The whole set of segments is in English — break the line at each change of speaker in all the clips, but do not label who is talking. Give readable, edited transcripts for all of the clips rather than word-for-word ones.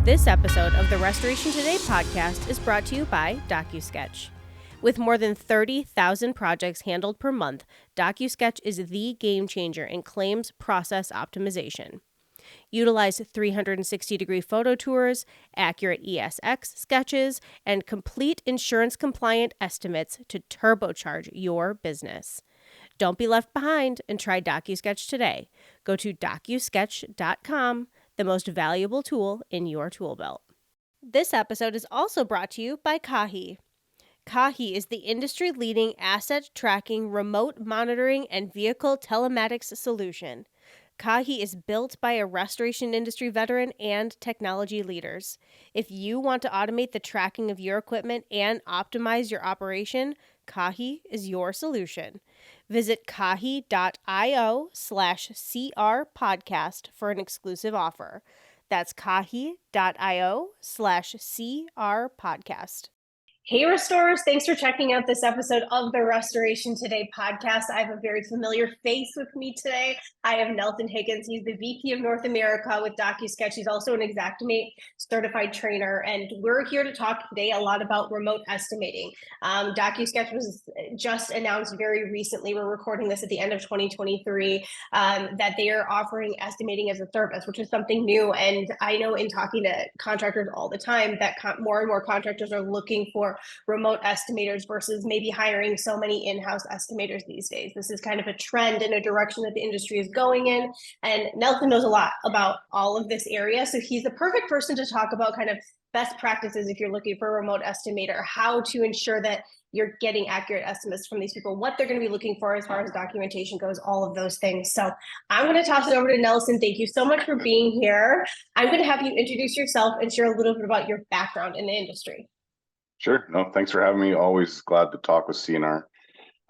This episode of the Restoration Today podcast is brought to you by DocuSketch. With more than 30,000 projects handled per month, DocuSketch is the game changer in claims process optimization. Utilize 360-degree photo tours, accurate ESX sketches, and complete insurance-compliant estimates to turbocharge your business. Don't be left behind and try DocuSketch today. Go to DocuSketch.com, the most valuable tool in your tool belt. This episode is also brought to you by Kahi. Kahi is the industry-leading asset tracking, remote monitoring, and vehicle telematics solution. Kahi is built by a restoration industry veteran and technology leaders. If you want to automate the tracking of your equipment and optimize your operation, Kahi is your solution. Visit kahi.io/CR podcast for an exclusive offer. That's kahi.io/CR podcast. Hey, Restorers. Thanks for checking out this episode of the Restoration Today podcast. I have a very familiar face with me today. I have Nelson Higgins. He's the VP of North America with DocuSketch. He's also an Xactimate Certified Trainer. And we're here to talk today a lot about remote estimating. DocuSketch was just announced very recently, we're recording this at the end of 2023, that they are offering estimating as a service, which is something new. And I know in talking to contractors all the time that more and more contractors are looking for remote estimators versus maybe hiring so many in-house estimators these days. This is kind of a trend and a direction that the industry is going in. And Nelson knows a lot about all of this area. So he's the perfect person to talk about kind of best practices if you're looking for a remote estimator, how to ensure that you're getting accurate estimates from these people, what they're going to be looking for as far as documentation goes, all of those things. So I'm going to toss it over to Nelson. Thank you so much for being here. I'm going to have you introduce yourself and share a little bit about your background in the industry.
Sure. No, thanks for having me. Always glad to talk with CNR.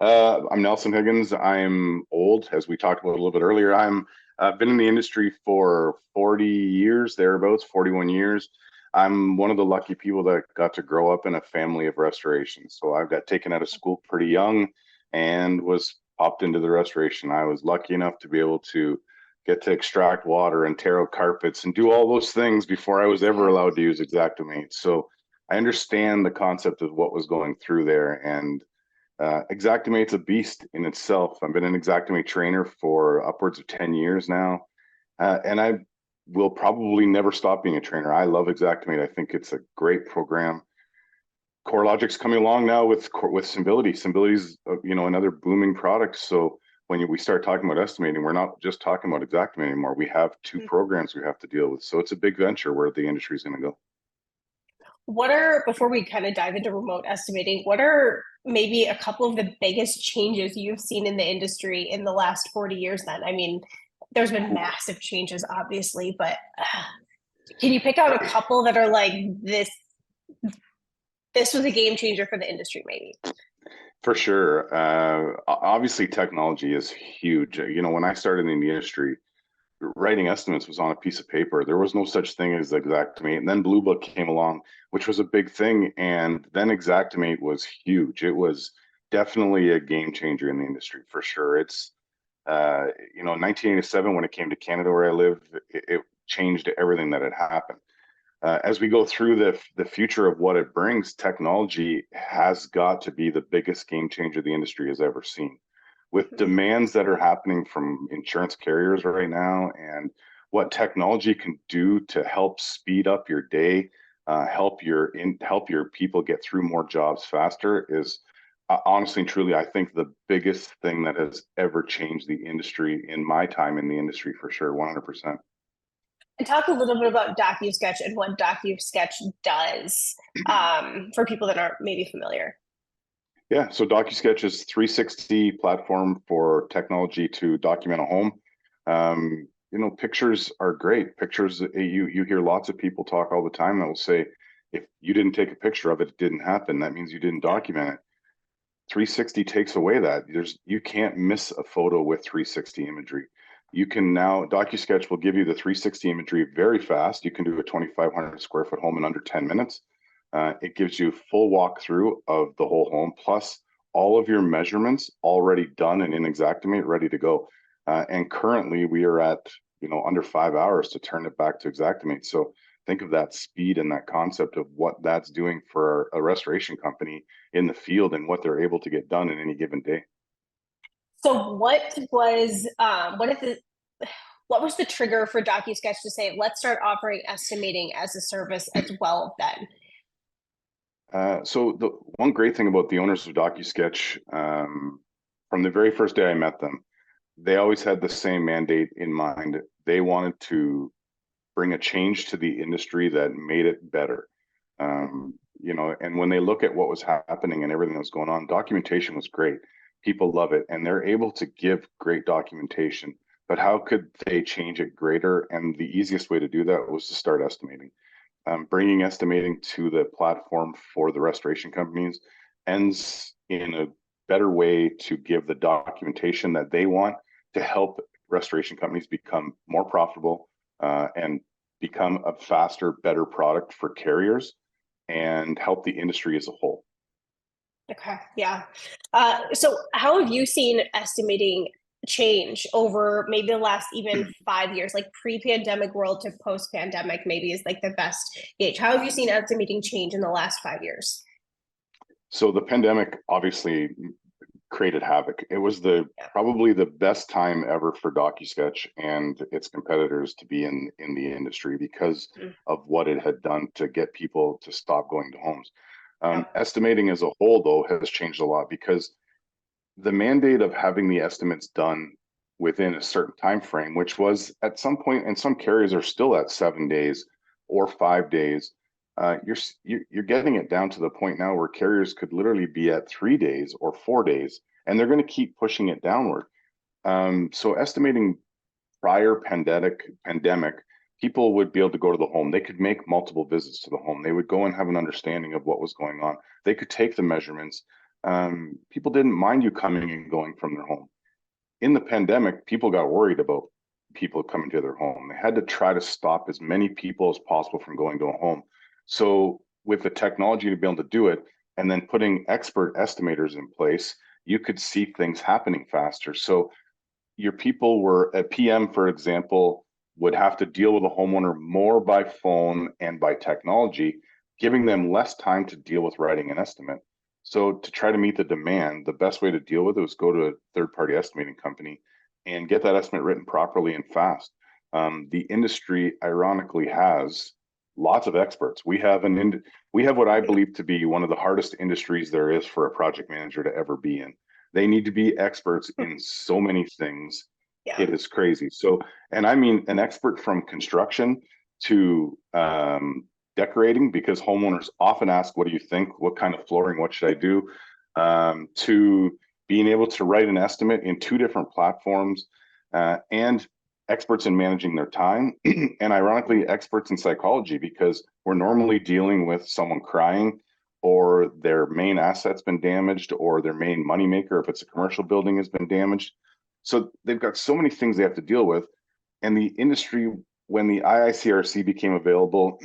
I'm Nelson Higgins. I'm old, as we talked about a little bit earlier. I've been in the industry for 40 years, thereabouts, 41 years. I'm one of the lucky people that got to grow up in a family of restoration. So I got taken out of school pretty young and was popped into the restoration. I was lucky enough to be able to get to extract water and tear out carpets and do all those things before I was ever allowed to use Xactimate. So I understand the concept of what was going through there, and Xactimate's a beast in itself. I've been an Xactimate trainer for upwards of 10 years now, and I will probably never stop being a trainer. I love Xactimate. I think it's a great program. CoreLogic's coming along now with Symbility. Symbility's another booming product. So when we start talking about estimating, we're not just talking about Xactimate anymore. We have two programs we have to deal with. So it's a big venture where the industry is going to go.
Before we kind of dive into remote estimating, what are maybe a couple of the biggest changes you've seen in the industry in the last 40 years then? I mean, there's been massive changes, obviously, but can you pick out a couple that are like, this was a game changer for the industry, maybe?
For sure. Obviously, technology is huge. When I started in the industry, writing estimates was on a piece of paper. There was no such thing as Xactimate. And then Blue Book came along, which was a big thing. And then Xactimate was huge. It was definitely a game changer in the industry, for sure. It's, 1987, when it came to Canada, where I live, it changed everything that had happened. As we go through the future of what it brings, technology has got to be the biggest game changer the industry has ever seen. With demands that are happening from insurance carriers right now, and what technology can do to help speed up your day, help your people get through more jobs faster, is honestly and truly, I think, the biggest thing that has ever changed the industry in my time in the industry, for sure, 100%.
And talk a little bit about DocuSketch and what DocuSketch does for people that aren't maybe familiar.
Yeah, so DocuSketch is 360 platform for technology to document a home. Pictures are great. Pictures, you hear lots of people talk all the time that will say, if you didn't take a picture of it, it didn't happen. That means you didn't document it. 360 takes away that. You can't miss a photo with 360 imagery. You can now, DocuSketch will give you the 360 imagery very fast. You can do a 2,500 square foot home in under 10 minutes. It gives you full walkthrough of the whole home, plus all of your measurements already done and in Xactimate, ready to go. And currently we are at under 5 hours to turn it back to Xactimate. So think of that speed and that concept of what that's doing for a restoration company in the field and what they're able to get done in any given day.
So what was the trigger for DocuSketch to say, let's start offering estimating as a service as well then?
So the one great thing about the owners of DocuSketch, from the very first day I met them, they always had the same mandate in mind. They wanted to bring a change to the industry that made it better. And when they look at what was happening and everything that was going on, documentation was great. People love it, and they're able to give great documentation. But how could they change it greater? And the easiest way to do that was to start estimating. Bringing estimating to the platform for the restoration companies ends in a better way to give the documentation that they want to help restoration companies become more profitable and become a faster, better product for carriers and help the industry as a whole.
Okay, yeah. So how have you seen estimating change over maybe the last even 5 years, like pre-pandemic world to post-pandemic, maybe is like the best gauge. How have you seen estimating change in the last 5 years?
So the pandemic obviously created havoc. It was probably the best time ever for DocuSketch and its competitors to be in the industry because of what it had done to get people to stop going to homes. Estimating as a whole, though, has changed a lot because the mandate of having the estimates done within a certain time frame, which was at some point, and some carriers are still at 7 days or 5 days. You're getting it down to the point now where carriers could literally be at 3 days or 4 days, and they're going to keep pushing it downward. So estimating prior pandemic, people would be able to go to the home. They could make multiple visits to the home. They would go and have an understanding of what was going on. They could take the measurements. People didn't mind you coming and going from their home. In the pandemic, people got worried about people coming to their home. They had to try to stop as many people as possible from going to a home. So with the technology to be able to do it, and then putting expert estimators in place, you could see things happening faster. So your people were at PM, for example, would have to deal with a homeowner more by phone and by technology, giving them less time to deal with writing an estimate. So to try to meet the demand, the best way to deal with it was go to a third-party estimating company and get that estimate written properly and fast. The industry, ironically, has lots of experts. We have what I believe to be one of the hardest industries there is for a project manager to ever be in. They need to be experts in so many things. Yeah. It is crazy. So, and I mean an expert from construction to decorating, because homeowners often ask, what do you think? What kind of flooring? What should I do? To being able to write an estimate in 2 different platforms and experts in managing their time and ironically experts in psychology, because we're normally dealing with someone crying or their main asset's been damaged or their main moneymaker, if it's a commercial building, has been damaged. So they've got so many things they have to deal with. And the industry, when the IICRC became available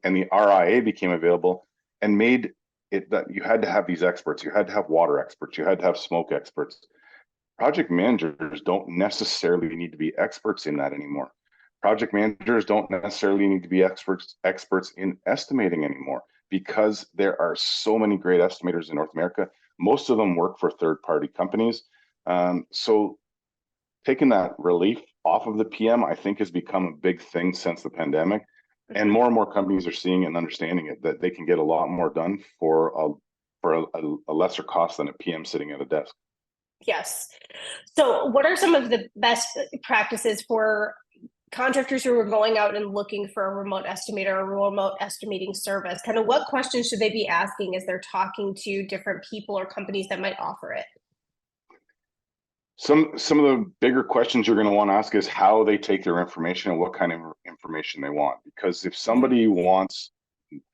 and the RIA became available and made it that you had to have these experts, you had to have water experts, you had to have smoke experts. Project managers don't necessarily need to be experts in that anymore. Project managers don't necessarily need to be experts in estimating anymore, because there are so many great estimators in North America. Most of them work for third-party companies. So taking that relief off of the PM, I think, has become a big thing since the pandemic. And more companies are seeing and understanding it, that they can get a lot more done for a lesser cost than a PM sitting at a desk.
Yes. So what are some of the best practices for contractors who are going out and looking for a remote estimator or remote estimating service? Kind of what questions should they be asking as they're talking to different people or companies that might offer it?
Some of the bigger questions you're going to want to ask is how they take their information and what kind of information they want. Because if somebody wants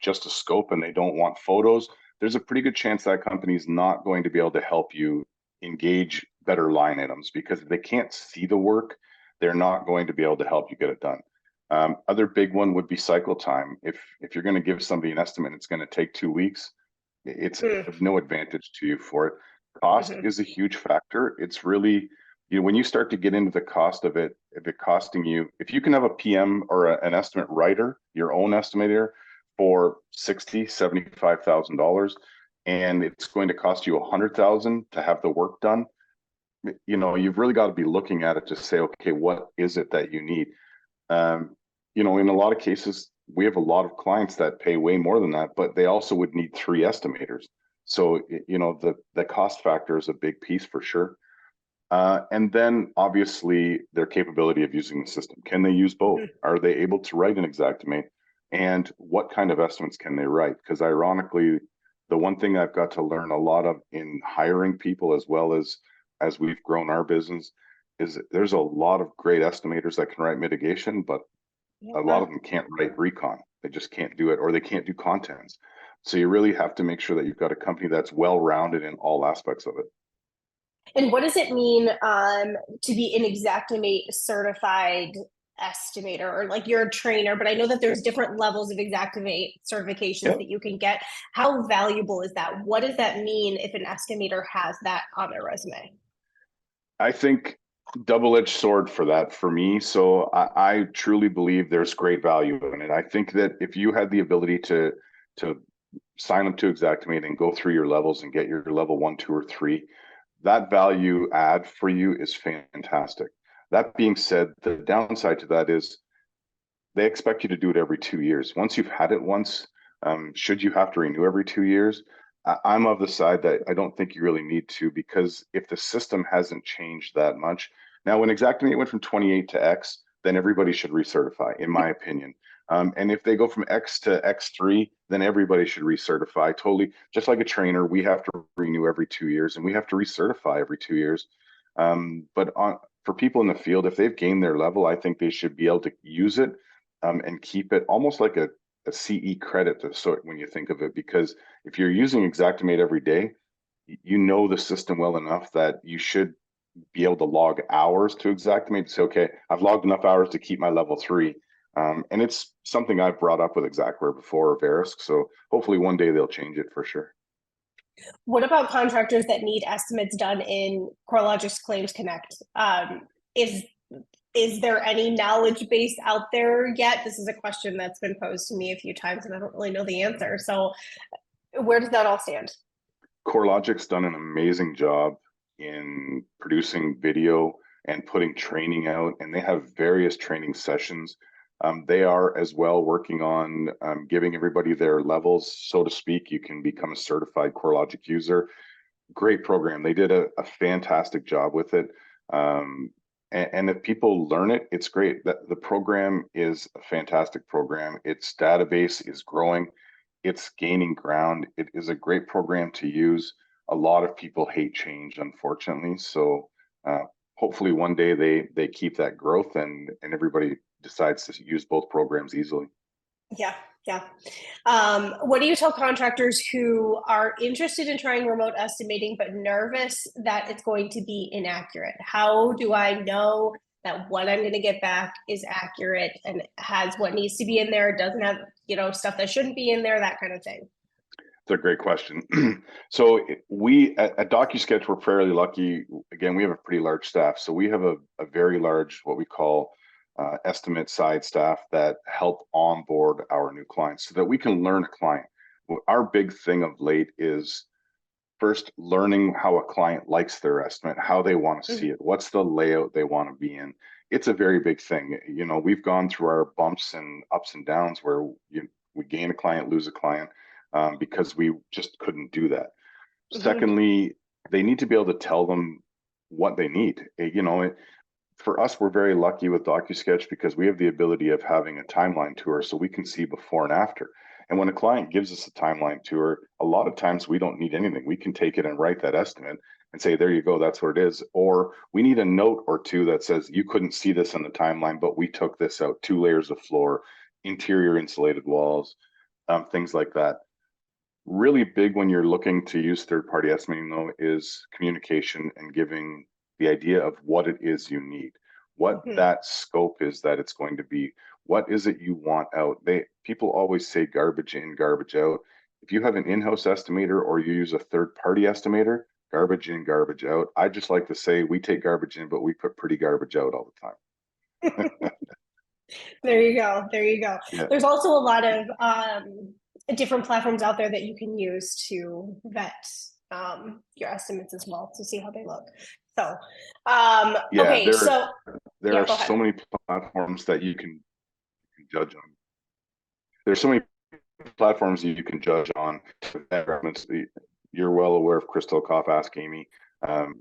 just a scope and they don't want photos, there's a pretty good chance that company is not going to be able to help you engage better line items, because if they can't see the work, they're not going to be able to help you get it done. Other big one would be cycle time. If you're going to give somebody an estimate, it's going to take 2 weeks. It's of no advantage to you for it. Cost is a huge factor. It's really when you start to get into the cost of it, if it costing you, if you can have a PM or an estimate writer, your own estimator for $75,000, and it's going to cost you $100,000 to have the work done, you've really got to be looking at it to say, okay, what is it that you need? In a lot of cases, we have a lot of clients that pay way more than that, but they also would need 3 estimators. So, the cost factor is a big piece for sure. And then obviously their capability of using the system. Can they use both? Are they able to write an Xactimate? And what kind of estimates can they write? Because ironically, the one thing I've got to learn a lot of in hiring people, as well as we've grown our business, is that there's a lot of great estimators that can write mitigation, but a lot of them can't write recon. They just can't do it, or they can't do contents. So you really have to make sure that you've got a company that's well-rounded in all aspects of it.
And what does it mean to be an Xactimate certified estimator, or like you're a trainer, but I know that there's different levels of Xactimate certifications that you can get. How valuable is that? What does that mean if an estimator has that on their resume?
I think double-edged sword for that for me. So I truly believe there's great value in it. I think that if you had the ability to sign up to Xactimate and go through your levels and get your level 1, 2, or 3, that value add for you is fantastic. That being said, the downside to that is they expect you to do it every 2 years. Once you've had it once, should you have to renew every 2 years? I'm of the side that I don't think you really need to, because if the system hasn't changed that much. Now, when Xactimate went from 28 to X, then everybody should recertify, in my opinion. And if they go from X to X3, then everybody should recertify. Totally, just like a trainer, we have to renew every 2 years, and we have to recertify every 2 years. But for people in the field, if they've gained their level, I think they should be able to use it and keep it almost like a CE credit, when you think of it, because if you're using Xactimate every day, you know the system well enough that you should be able to log hours to Xactimate to say, okay, I've logged enough hours to keep my level 3. And it's something I've brought up with Xactware before, or Verisk. So hopefully one day they'll change it for sure.
What about contractors that need estimates done in CoreLogic's Claims Connect? Is there any knowledge base out there yet? This is a question that's been posed to me a few times, and I don't really know the answer. So where does that all stand?
CoreLogic's done an amazing job in producing video and putting training out, and they have various training sessions. They are as well working on giving everybody their levels, so to speak. You can become a certified CoreLogic user. Great program. They did a fantastic job with it. And if people learn it, it's great. The program is a fantastic program. Its database is growing. It's gaining ground. It is a great program to use. A lot of people hate change, unfortunately. So hopefully one day they keep that growth and everybody decides to use both programs easily.
Yeah. What do you tell contractors who are interested in trying remote estimating but nervous that it's going to be inaccurate? How do I know that what I'm going to get back is accurate and has what needs to be in there, doesn't have, stuff that shouldn't be in there, that kind of thing?
It's a great question. So we at DocuSketch, we're fairly lucky. Again, we have a pretty large staff. So we have a very large, what we call estimate side staff that help onboard our new clients so that we can learn a client. Our big thing of late is first learning how a client likes their estimate, how they want to see it, what's the layout they want to be in. It's a very big thing. We've gone through our bumps and ups and downs where we gain a client, lose a client, because we just couldn't do that. Secondly, they need to be able to tell them what they need. For us, we're very lucky with DocuSketch because we have the ability of having a timeline tour so we can see before and after. And when a client gives us a timeline tour, a lot of times we don't need anything. We can take it and write that estimate and say, there you go, that's what it is. Or we need a note or two that says, you couldn't see this in the timeline, but we took this out, 2 layers of floor, interior insulated walls, things like that. Really big when you're looking to use third-party estimating, though, is communication and giving the idea of what it is you need, what that scope is that it's going to be, what is it you want out. People always say garbage in, garbage out. If you have an in-house estimator or you use a third-party estimator, garbage in, garbage out. I just like to say we take garbage in, but we put pretty garbage out all the time.
There you go. There you go.
Yeah.
There's also a lot of different platforms out there that you can use to vet your estimates as well to see how they look. So,
Yeah,
okay, so
there
yeah,
are
go ahead.
so many platforms that you can judge on. There's so many platforms you can judge on. You're well aware of Crystal Koff Ask Amy.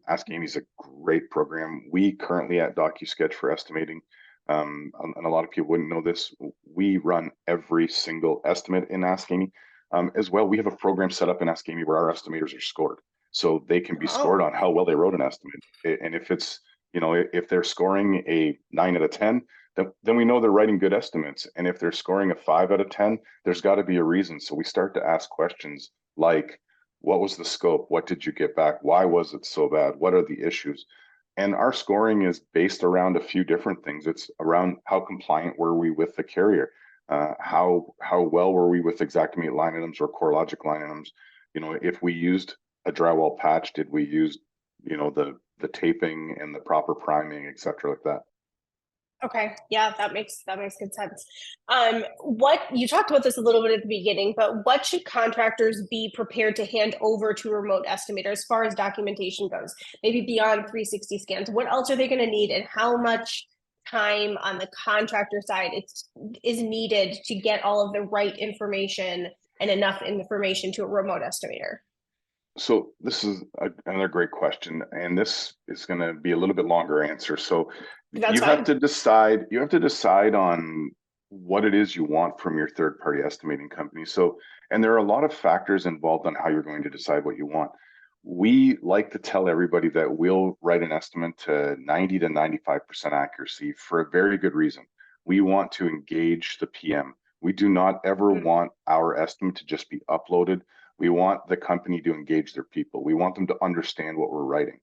Ask Amy is a great program. We currently at DocuSketch for estimating, and a lot of people wouldn't know this, we run every single estimate in Ask Amy. As well, we have a program set up in Ask Amy where our estimators are scored. So they can be scored on how well they wrote an estimate. And if it's, if they're scoring a 9 out of 10, then we know they're writing good estimates. And if they're scoring a 5 out of 10, there's got to be a reason. So we start to ask questions like, what was the scope? What did you get back? Why was it so bad? What are the issues? And our scoring is based around a few different things. It's around how compliant were we with the carrier? How well were we with Xactimate line items or CoreLogic line items? If we used a drywall patch, did we use, the taping and the proper priming, et cetera, like that?
Okay, yeah, that makes good sense. What you talked about this a little bit at the beginning, but what should contractors be prepared to hand over to a remote estimator as far as documentation goes? Maybe beyond 360 scans. What else are they going to need, and how much time on the contractor side is needed to get all of the right information and enough information to a remote estimator?
So this is another great question, and this is going to be a little bit longer answer. So
That's
you
fine.
have to decide on what it is you want from your third party estimating company. So, and there are a lot of factors involved on how you're going to decide what you want. We like to tell everybody that we'll write an estimate to 90 to 95% accuracy for a very good reason. We want to engage the PM. We do not ever want our estimate to just be uploaded. We want the company to engage their people. We want them to understand what we're writing.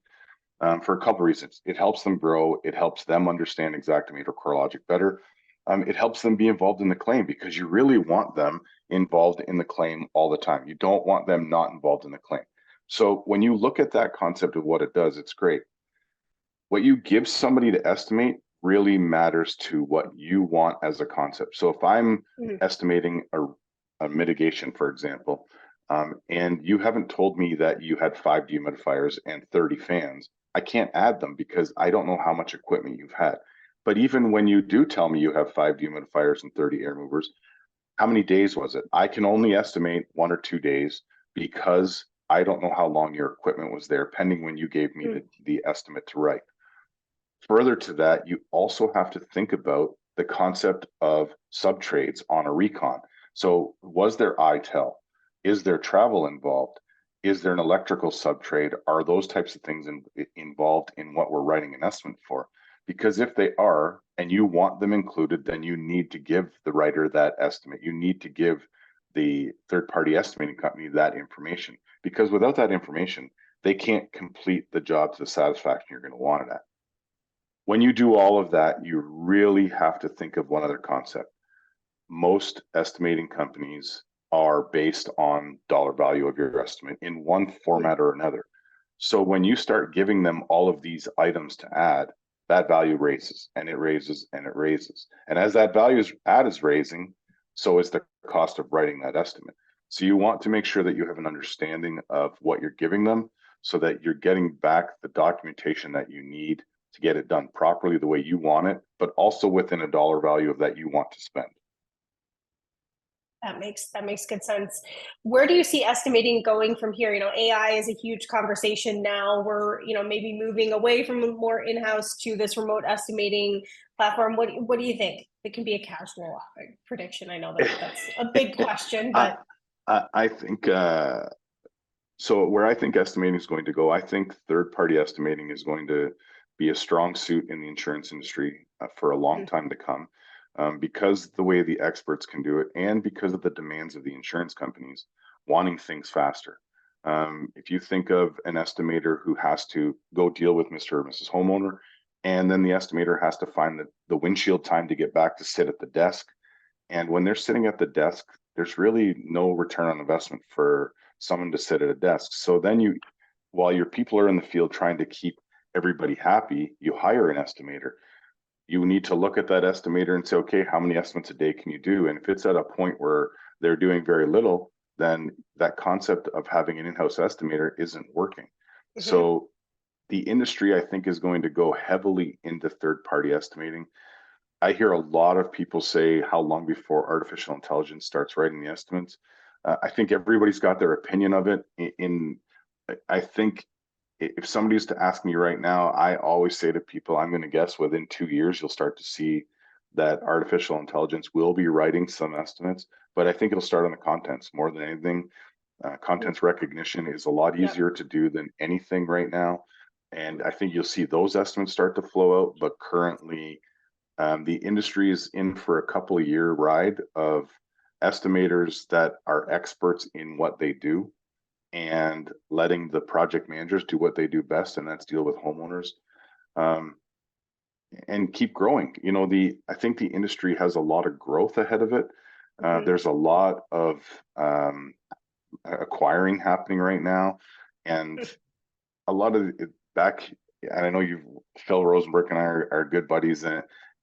For a couple of reasons. It helps them grow. It helps them understand Xactimate or CoreLogic better. It helps them be involved in the claim because you really want them involved in the claim all the time. You don't want them not involved in the claim. So when you look at that concept of what it does, it's great. What you give somebody to estimate really matters to what you want as a concept. So if I'm estimating a mitigation, for example, and you haven't told me that you had 5 dehumidifiers and 30 fans, I can't add them because I don't know how much equipment you've had. But even when you do tell me you have 5 dehumidifiers and 30 air movers, how many days was it? I can only estimate 1 or 2 days because I don't know how long your equipment was there, pending when you gave me the estimate to write. Further to that, you also have to think about the concept of subtrades on a recon. So was there ITEL? Is there travel involved? Is there an electrical subtrade? Are those types of things involved in what we're writing an estimate for? Because if they are, and you want them included, then you need to give the writer that estimate. You need to give the third-party estimating company that information. Because without that information, they can't complete the job to the satisfaction you're going to want it at. When you do all of that, you really have to think of one other concept. Most estimating companies are based on dollar value of your estimate in one format or another. So when you start giving them all of these items to add, that value raises and it raises and it raises. And as that value is raising, so is the cost of writing that estimate. So you want to make sure that you have an understanding of what you're giving them so that you're getting back the documentation that you need to get it done properly the way you want it, but also within a dollar value of that you want to spend.
That makes good sense. Where do you see estimating going from here? AI is a huge conversation now. We're, maybe moving away from more in-house to this remote estimating platform. What do you think? It can be a casual prediction. I know that's a big question, but
I think so. Where I think estimating is going to go, I think third-party estimating is going to be a strong suit in the insurance industry for a long time to come. Because the way the experts can do it and because of the demands of the insurance companies wanting things faster. If you think of an estimator who has to go deal with Mr. or Mrs. Homeowner, and then the estimator has to find the windshield time to get back to sit at the desk. And when they're sitting at the desk, there's really no return on investment for someone to sit at a desk. So then while your people are in the field trying to keep everybody happy, you hire an estimator. You need to look at that estimator and say, okay, how many estimates a day can you do? And if it's at a point where they're doing very little, then that concept of having an in-house estimator isn't working. So the industry, I think, is going to go heavily into third-party estimating. I hear a lot of people say, how long before artificial intelligence starts writing the estimates? I think everybody's got their opinion of it. I think if somebody's to ask me right now, I always say to people, I'm going to guess within 2 years, you'll start to see that artificial intelligence will be writing some estimates, but I think it'll start on the contents more than anything. Contents recognition is a lot easier to do than anything right now. And I think you'll see those estimates start to flow out, but currently the industry is in for a couple of year ride of estimators that are experts in what they do and letting the project managers do what they do best, and that's deal with homeowners and keep growing. You know, I think the industry has a lot of growth ahead of it. There's a lot of acquiring happening right now, and a lot of it back. And I know Phil Rosenberg and I are good buddies,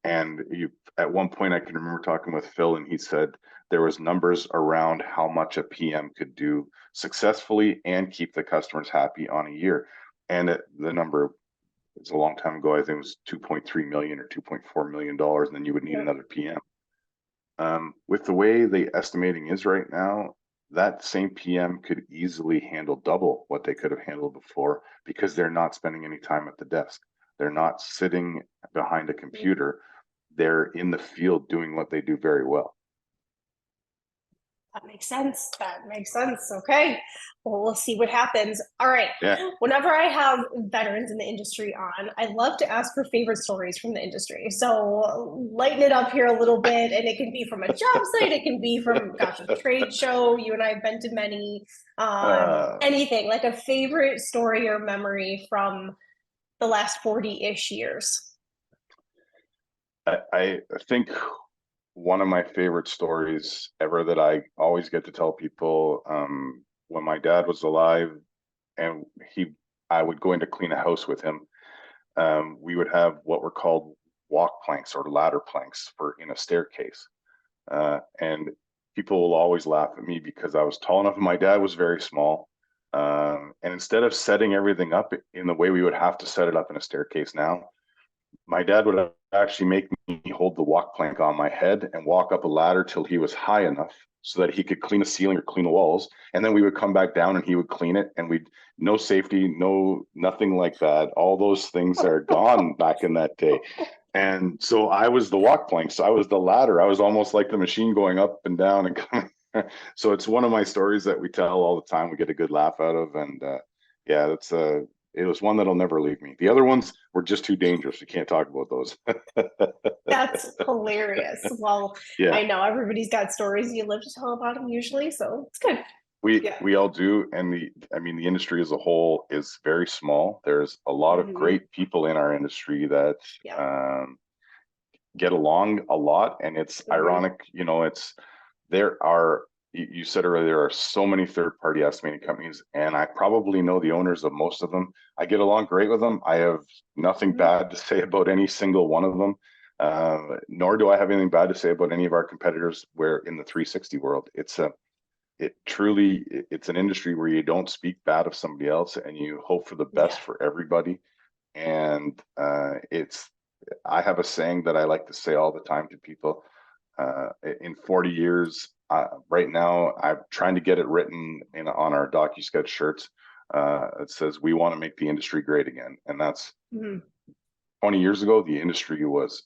and you at one point I can remember talking with Phil, and he said there was numbers around how much a PM could do successfully and keep the customers happy on a year. And the number, it's a long time ago, I think it was 2.3 million or 2.4 million dollars, and then you would need another PM. With the way the estimating is right now, that same PM could easily handle double what they could have handled before, because they're not spending any time at the desk. They're not sitting behind a computer. They're in the field doing what they do very well.
That makes sense. That makes sense. Okay. Well, we'll see what happens. All right.
Yeah.
Whenever I have veterans in the industry on, I love to ask for favorite stories from the industry. So lighten it up here a little bit. And it can be from a job site, it can be from, gosh, a trade show. You and I have been to many. Anything, like a favorite story or memory from the last 40-ish years.
I think one of my favorite stories ever that I always get to tell people, when my dad was alive and I would go in to clean a house with him, we would have what were called walk planks or ladder planks in a staircase. And people will always laugh at me because I was tall enough and my dad was very small. And instead of setting everything up in the way we would have to set it up in a staircase now, my dad would actually make me hold the walk plank on my head and walk up a ladder till he was high enough so that he could clean the ceiling or clean the walls. And then we would come back down and he would clean it, and no safety, nothing like that. All those things are gone back in that day. And so I was the walk plank. So I was the ladder. I was almost like the machine going up and down and coming. So it's one of my stories that we tell all the time. We get a good laugh out of, and yeah, it was one that'll never leave me. The other ones were just too dangerous. We can't talk about those.
That's hilarious. Well, yeah. I know everybody's got stories you live to tell about them usually, so it's good.
We all do, and the industry as a whole is very small. There's a lot of great people in our industry that get along a lot, and it's ironic. You know, you said earlier, there are so many third-party estimating companies, and I probably know the owners of most of them. I get along great with them. I have nothing bad to say about any single one of them, nor do I have anything bad to say about any of our competitors where in the 360 world. It's an industry where you don't speak bad of somebody else, and you hope for the best for everybody. And I have a saying that I like to say all the time to people. In 40 years, right now, I'm trying to get it written on our DocuSketch shirts. It says, "We want to make the industry great again." And that's 20 years ago, the industry was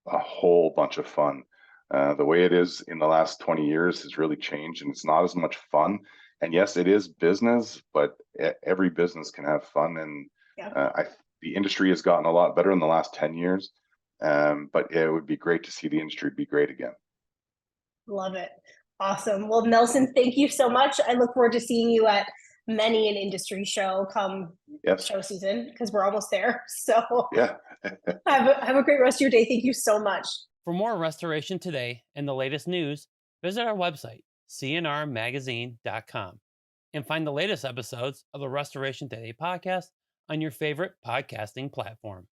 a whole bunch of fun. The way it is in the last 20 years has really changed, and it's not as much fun. And yes, it is business, but every business can have fun. And the industry has gotten a lot better in the last 10 years. But it would be great to see the industry be great again.
Love it. Awesome. Well, Nelson, thank you so much. I look forward to seeing you at many an industry show come show season, because we're almost there. So
yeah.
have a great rest of your day. Thank you so much.
For more restoration today and the latest news, visit our website, cnrmagazine.com. And find the latest episodes of the Restoration Today podcast on your favorite podcasting platform.